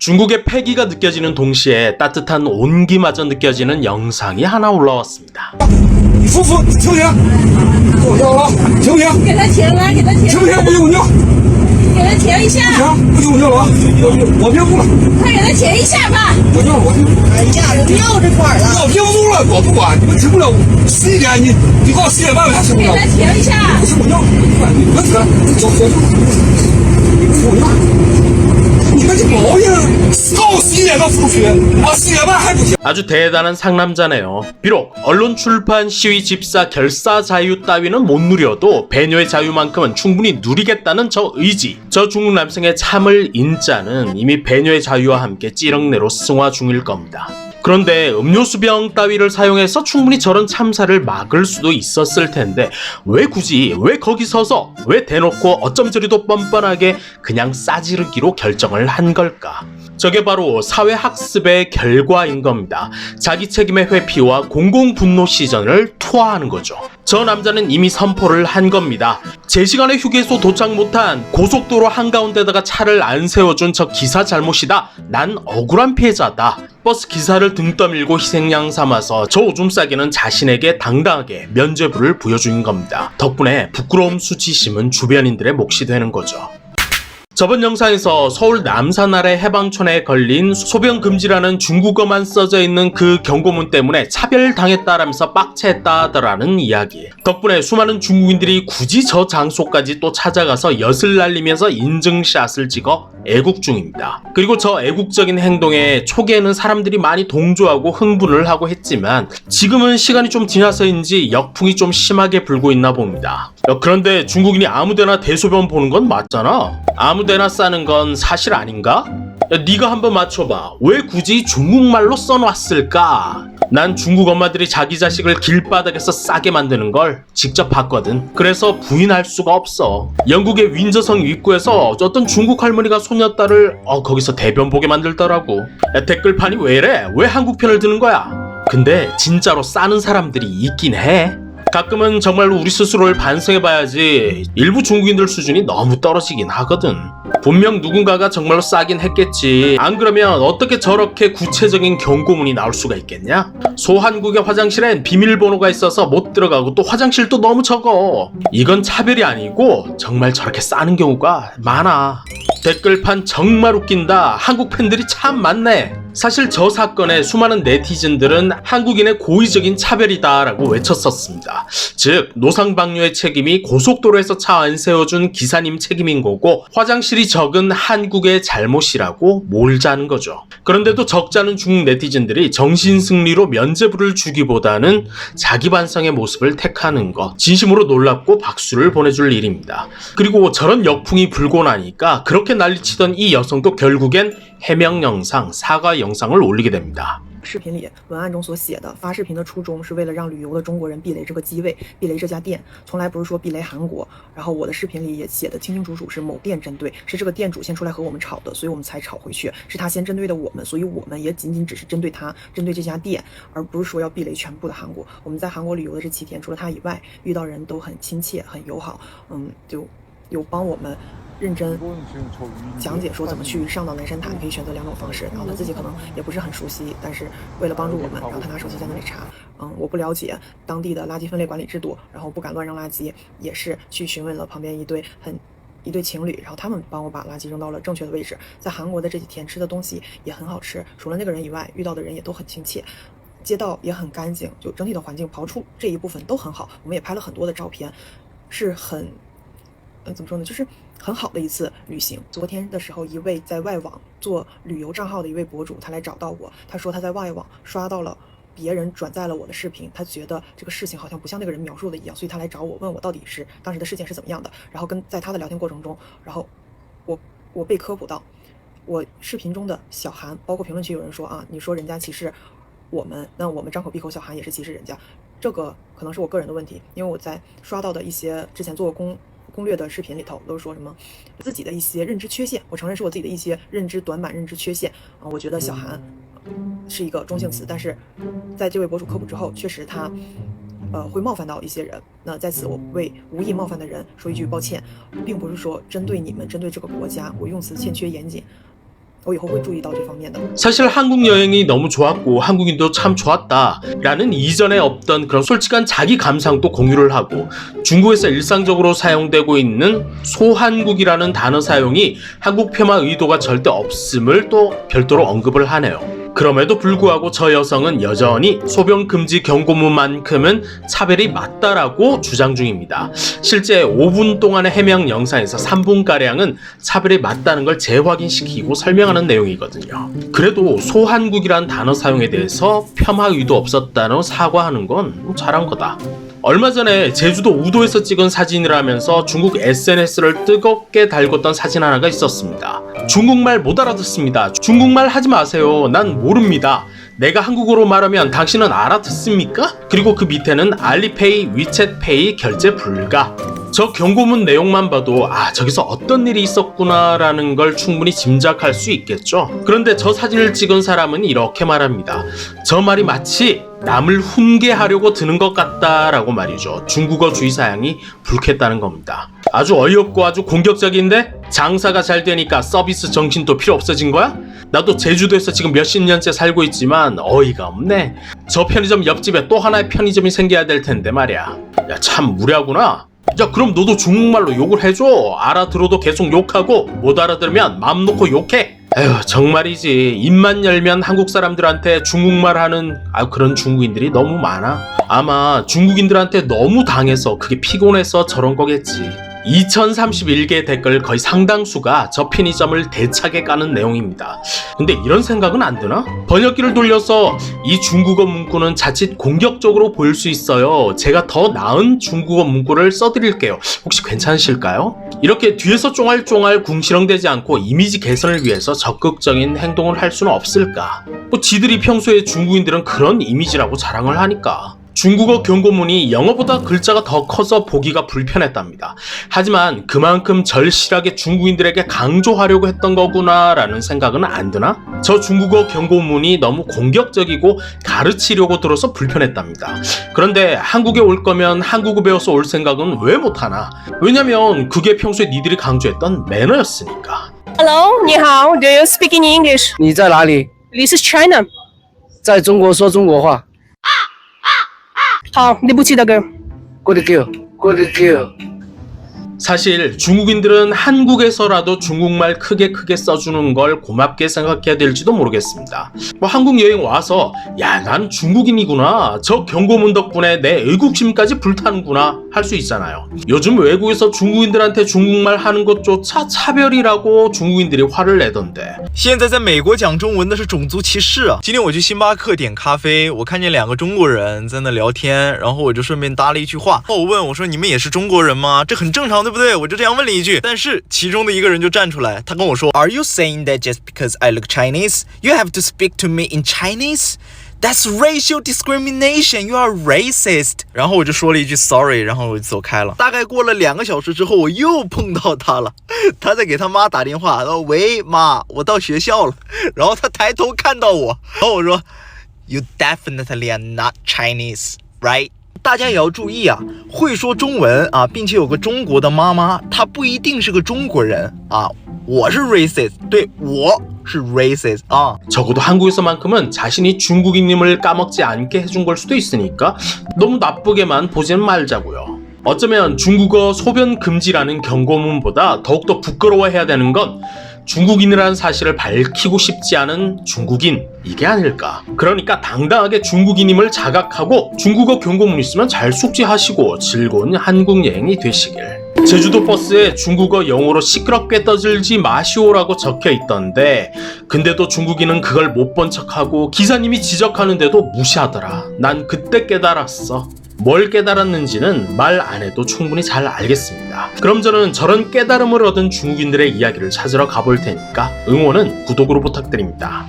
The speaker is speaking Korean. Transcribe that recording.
중국의 패기가 느껴지는 동시에 따뜻한 온기마저 느껴지는 영상이 하나 올라왔습니다. 你夫妇停不停？给我尿了，停不停？给他停了，给他停，停不停？不停我尿，给他停一下，停！不停我尿了啊！我憋不住了，快给他停一下吧。我尿了，我停。哎呀，尿这块儿了，我憋不住了，我不管，你们停不了。11点，你告我10点半，我还停不了。给他停一下。不是我尿，你们停，走走走，你们我尿。你们这毛病，告我11点到复学，啊10点半还不停。 아주 대단한 상남자네요. 비록 언론 출판 시위 집사 결사 자유 따위는 못 누려도 배뇨의 자유만큼은 충분히 누리겠다는 저 의지. 저 중국 남성의 참을 인자는 이미 배뇨의 자유와 함께 찌렁내로 승화 중일 겁니다. 그런데 음료수병 따위를 사용해서 충분히 저런 참사를 막을 수도 있었을 텐데 왜 굳이 왜 거기 서서 왜 대놓고 어쩜 저리도 뻔뻔하게 그냥 싸지르기로 결정을 한 걸까? 저게 바로 사회학습의 결과인 겁니다. 자기 책임의 회피와 공공분노 시전을 투하하는 거죠. 저 남자는 이미 선포를 한 겁니다. 제 시간에 휴게소 도착 못한 고속도로 한가운데다가 차를 안 세워준 저 기사 잘못이다. 난 억울한 피해자다. 버스 기사를 등 떠밀고 희생양 삼아서 저 오줌 싸기는 자신에게 당당하게 면죄부를 부여준 겁니다. 덕분에 부끄러움 수치심은 주변인들의 몫이 되는 거죠. 저번 영상에서 서울 남산 아래 해방촌에 걸린 소변 금지라는 중국어만 써져 있는 그 경고문 때문에 차별당했다라면서 빡체했다더라는 이야기. 덕분에 수많은 중국인들이 굳이 저 장소까지 또 찾아가서 엿을 날리면서 인증샷을 찍어 애국 중입니다. 그리고 저 애국적인 행동에 초기에는 사람들이 많이 동조하고 흥분을 하고 했지만 지금은 시간이 좀 지나서인지 역풍이 좀 심하게 불고 있나 봅니다. 그런데 중국인이 아무데나 대소변 보는 건 맞잖아. 아무데나 싸는 건 사실 아닌가? 네가 한번 맞춰봐. 왜 굳이 중국말로 써놨을까? 난 중국 엄마들이 자기 자식을 길바닥에서 싸게 만드는 걸 직접 봤거든. 그래서 부인할 수가 없어. 영국의 윈저성 입구에서 어떤 중국 할머니가 손녀딸을 거기서 대변 보게 만들더라고. 댓글판이 왜 이래? 왜 한국 편을 드는 거야? 근데 진짜로 싸는 사람들이 있긴 해. 가끔은 정말로 우리 스스로를 반성해봐야지. 일부 중국인들 수준이 너무 떨어지긴 하거든. 분명 누군가가 정말로 싸긴 했겠지. 안 그러면 어떻게 저렇게 구체적인 경고문이 나올 수가 있겠냐? 소한국의 화장실엔 비밀번호가 있어서 못 들어가고 또 화장실도 너무 적어. 이건 차별이 아니고 정말 저렇게 싸는 경우가 많아. 댓글판 정말 웃긴다. 한국 팬들이 참 많네. 사실 저 사건에 수많은 네티즌들은 한국인의 고의적인 차별이다 라고 외쳤었습니다. 즉 노상방뇨의 책임이 고속도로에서 차 안 세워준 기사님 책임인 거고 화장실이 적은 한국의 잘못이라고 몰자는 거죠. 그런데도 적잖은 중국 네티즌들이 정신승리로 면죄부를 주기보다는 자기 반성의 모습을 택하는 것 진심으로 놀랍고 박수를 보내줄 일입니다. 그리고 저런 역풍이 불고 나니까 그렇게 난리치던 이 여성도 결국엔 해명 영상, 사과 영상을 올리게 됩니다. 视频里文案中所写的发视频的初衷是为了让旅游的中国人避雷这个机位，避雷这家店，从来不是说避雷韩国。然后我的视频里也写的清清楚楚，是某店针对，是这个店主先出来和我们吵的，所以我们才吵回去，是他先针对的我们，所以我们也仅仅只是针对他，针对这家店，而不是说要避雷全部的韩国。我们在韩国旅游的这7天，除了他以外，遇到人都很亲切、很友好，就有帮我们 认真讲解说怎么去上到南山塔，你可以选择2种方式。然后他自己可能也不是很熟悉，但是为了帮助我们，然后他拿手机在那里查。我不了解当地的垃圾分类管理制度，然后不敢乱扔垃圾，也是去询问了旁边一对情侣，然后他们帮我把垃圾扔到了正确的位置。在韩国的这几天吃的东西也很好吃，除了那个人以外，遇到的人也都很亲切。 街道也很干净，就整体的环境刨出这一部分都很好。我们也拍了很多的照片，是很怎么说呢，就是很好的一次旅行。昨天的时候，一位在外网做旅游账号的一位博主，他来找到我，他说他在外网刷到了别人转载了我的视频，他觉得这个事情好像不像那个人描述的一样，所以他来找我，问我到底是当时的事件是怎么样的。然后在他的聊天过程中，然后我被科普到，我视频中的小韩，包括评论区有人说啊，你说人家歧视 我们，那我们张口闭口小韩也是歧视人家，这个可能是我个人的问题，因为我在刷到的一些之前做过攻略的视频里头，都说什么自己的一些认知缺陷，我承认是我自己的一些认知短板、认知缺陷我觉得小韩是一个中性词，但是在这位博主科普之后，确实他会冒犯到一些人。那在此我为无意冒犯的人说一句抱歉，并不是说针对你们、针对这个国家，我用词欠缺严谨。我以后会注意到这方面的。 사실 한국 여행이 너무 좋았고 한국인도 참 좋았다라는 이전에 없던 그런 솔직한 자기 감상도 공유를 하고 중국에서 일상적으로 사용되고 있는 소한국이라는 단어 사용이 한국 폄하 의도가 절대 없음을 또 별도로 언급을 하네요. 그럼에도 불구하고 저 여성은 여전히 소변 금지 경고문만큼은 차별이 맞다라고 주장 중입니다. 실제 5분 동안의 해명 영상에서 3분가량은 차별이 맞다는 걸 재확인시키고 설명하는 내용이거든요. 그래도 소한국이란 단어 사용에 대해서 폄하 의도 없었다는 사과하는 건 잘한 거다. 얼마 전에 제주도 우도에서 찍은 사진이라면서 중국 SNS를 뜨겁게 달궜던 사진 하나가 있었습니다. 중국말 못 알아듣습니다. 중국말 하지 마세요. 난 모릅니다. 내가 한국어로 말하면 당신은 알아듣습니까? 그리고 그 밑에는 알리페이, 위챗페이 결제 불가. 저 경고문 내용만 봐도 저기서 어떤 일이 있었구나 라는 걸 충분히 짐작할 수 있겠죠. 그런데 저 사진을 찍은 사람은 이렇게 말합니다. 저 말이 마치 남을 훈계하려고 드는 것 같다라고 말이죠. 중국어 주의 사양이 불쾌했다는 겁니다. 아주 어이없고 아주 공격적인데 장사가 잘 되니까 서비스 정신도 필요 없어진 거야? 나도 제주도에서 지금 몇십 년째 살고 있지만 어이가 없네. 저 편의점 옆집에 또 하나의 편의점이 생겨야 될 텐데 말이야. 야, 참 무례하구나. 야, 그럼 너도 중국말로 욕을 해줘. 알아들어도 계속 욕하고 못 알아들으면 맘 놓고 욕해. 에휴, 정말이지. 입만 열면 한국 사람들한테 중국말 하는 그런 중국인들이 너무 많아. 아마 중국인들한테 너무 당해서 그게 피곤해서 저런 거겠지. 2031개 댓글 거의 상당수가 저 편의점을 대차게 까는 내용입니다. 근데 이런 생각은 안 드나? 번역기를 돌려서 이 중국어 문구는 자칫 공격적으로 보일 수 있어요. 제가 더 나은 중국어 문구를 써드릴게요. 혹시 괜찮으실까요? 이렇게 뒤에서 쫑알쫑알 궁시렁대지 않고 이미지 개선을 위해서 적극적인 행동을 할 수는 없을까? 뭐 지들이 평소에 중국인들은 그런 이미지라고 자랑을 하니까. 중국어 경고문이 영어보다 글자가 더 커서 보기가 불편했답니다. 하지만 그만큼 절실하게 중국인들에게 강조하려고 했던 거구나 라는 생각은 안 드나? 저 중국어 경고문이 너무 공격적이고 가르치려고 들어서 불편했답니다. 그런데 한국에 올 거면 한국어 배워서 올 생각은 왜 못하나? 왜냐면 그게 평소에 니들이 강조했던 매너였으니까. Hello， 你好 ，Do you speak in English？ 你在哪里？ This is China。在中国说中国话。好，对不起大哥。 Good girl, good girl. 사실 중국인들은 한국에서라도 중국말 크게 써주는 걸 고맙게 생각해야 될지도 모르겠습니다. 뭐 한국 여행 와서 야, 난 중국인이구나, 저 경고문 덕분에 내 애국심까지 불타는구나 할 수 있잖아요. 요즘 외국에서 중국인들한테 중국말 하는 것조차 차별이라고 중국인들이 화를 내던데. 现在在美国讲中文的是种族歧视啊！今天我去星巴克点咖啡，我看见两个中国人在那聊天，然后我就顺便搭了一句话。我问我说：“你们也是中国人吗？”这很正常，对不对？我就这样问了一句。但是其中的一个人就站出来，他跟我说 ：“Are you saying that just because I look Chinese, you have to speak to me in Chinese? That's racial discrimination. You are racist.” 然后我就说了一句 sorry， 然后我就走开了。大概过了2个小时之后，我又碰到他了，他在给他妈打电话，说：“喂妈，我到学校了。”然后他抬头看到我，然后我说 ：“You definitely are not Chinese, right？” 大家也要注意啊，会说中文啊，并且有个中国的妈妈，她不一定是个中国人啊。我是 racist， 对，我是 racist 아. 적어도 한국에서만큼은 자신이 중국인임을 까먹지 않게 해준 걸 수도 있으니까 너무 나쁘게만 보지는 말자고요. 어쩌면 중국어 소변 금지라는 경고문보다 더욱더 부끄러워해야 되는 건 중국인이라는 사실을 밝히고 싶지 않은 중국인, 이게 아닐까. 그러니까 당당하게 중국인임을 자각하고 중국어 경고문 있으면 잘 숙지하시고 즐거운 한국 여행이 되시길. 제주도 버스에 중국어 영어로 시끄럽게 떠들지 마시오라고 적혀 있던데, 근데도 중국인은 그걸 못 본 척하고 기사님이 지적하는데도 무시하더라. 난 그때 깨달았어. 뭘 깨달았는지는 말 안 해도 충분히 잘 알겠습니다. 그럼 저는 저런 깨달음을 얻은 중국인들의 이야기를 찾으러 가볼 테니까 응원은 구독으로 부탁드립니다.